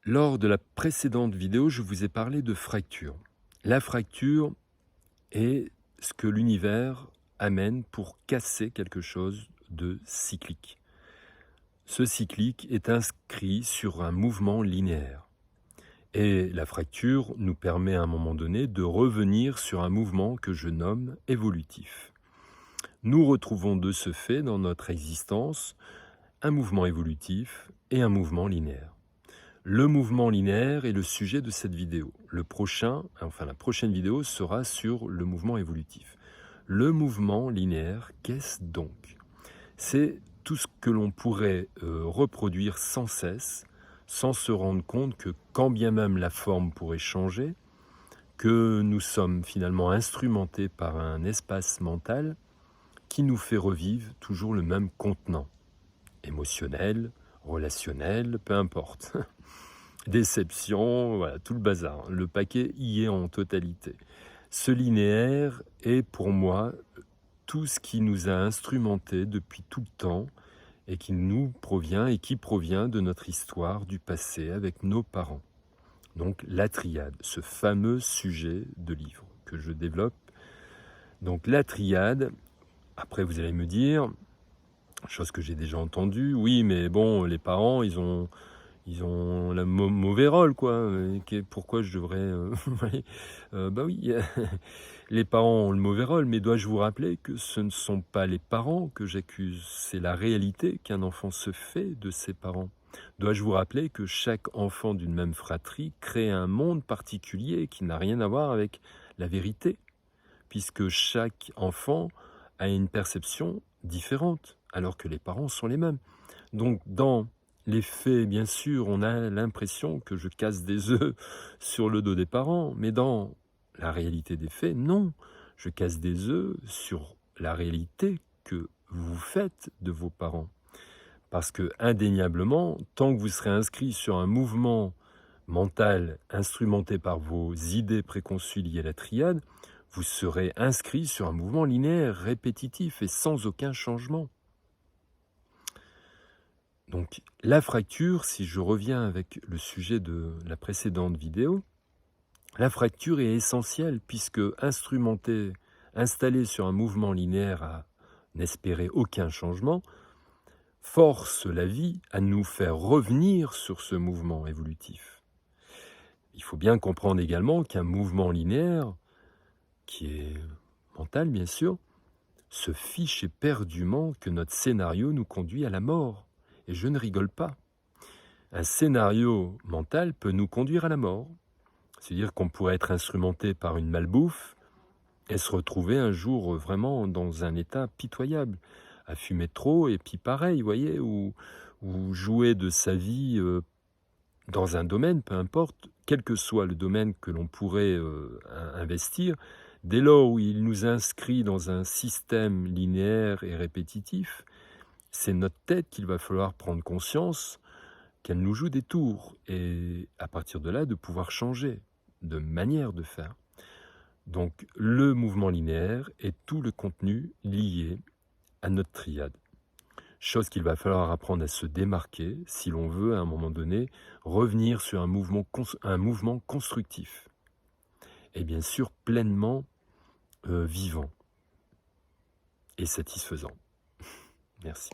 Lors de la précédente vidéo, je vous ai parlé de fracture. La fracture est ce que l'univers amène pour casser quelque chose de cyclique. Ce cyclique est inscrit sur un mouvement linéaire. Et la fracture nous permet à un moment donné de revenir sur un mouvement que je nomme évolutif. Nous retrouvons de ce fait dans notre existence un mouvement évolutif et un mouvement linéaire. Le mouvement linéaire est le sujet de cette vidéo. La prochaine vidéo sera sur le mouvement évolutif. Le mouvement linéaire, qu'est-ce donc? C'est tout ce que l'on pourrait reproduire sans cesse, sans se rendre compte que quand bien même la forme pourrait changer, que nous sommes finalement instrumentés par un espace mental qui nous fait revivre toujours le même contenant, émotionnel, relationnel, peu importe. Déception, voilà, tout le bazar. Le paquet y est en totalité. Ce linéaire est pour moi tout ce qui nous a instrumentés depuis tout le temps et qui provient de notre histoire du passé avec nos parents. Donc la triade, ce fameux sujet de livre que je développe. Donc la triade, après vous allez me dire, chose que j'ai déjà entendue, oui mais bon, les parents ils ont le mauvais rôle, quoi. Pourquoi je devrais... bah oui, les parents ont le mauvais rôle, mais dois-je vous rappeler que ce ne sont pas les parents que j'accuse, c'est la réalité qu'un enfant se fait de ses parents. Dois-je vous rappeler que chaque enfant d'une même fratrie crée un monde particulier qui n'a rien à voir avec la vérité, puisque chaque enfant a une perception différente, alors que les parents sont les mêmes. Donc, dans les faits, bien sûr, on a l'impression que je casse des œufs sur le dos des parents, mais dans la réalité des faits, non. Je casse des œufs sur la réalité que vous faites de vos parents. Parce que, indéniablement, tant que vous serez inscrit sur un mouvement mental instrumenté par vos idées préconçues liées à la triade, vous serez inscrit sur un mouvement linéaire, répétitif et sans aucun changement. Donc la fracture, si je reviens avec le sujet de la précédente vidéo, la fracture est essentielle puisque installée sur un mouvement linéaire à n'espérer aucun changement, force la vie à nous faire revenir sur ce mouvement évolutif. Il faut bien comprendre également qu'un mouvement linéaire, qui est mental bien sûr, se fiche éperdument que notre scénario nous conduit à la mort. Et je ne rigole pas. Un scénario mental peut nous conduire à la mort. C'est-à-dire qu'on pourrait être instrumenté par une malbouffe et se retrouver un jour vraiment dans un état pitoyable, à fumer trop, et puis pareil, vous voyez, ou jouer de sa vie dans un domaine, peu importe, quel que soit le domaine que l'on pourrait investir, dès lors où il nous inscrit dans un système linéaire et répétitif, c'est notre tête qu'il va falloir prendre conscience qu'elle nous joue des tours, et à partir de là, de pouvoir changer de manière de faire. Donc, le mouvement linéaire est tout le contenu lié à notre triade. Chose qu'il va falloir apprendre à se démarquer si l'on veut, à un moment donné, revenir sur un mouvement constructif. Et bien sûr, pleinement vivant et satisfaisant. Merci.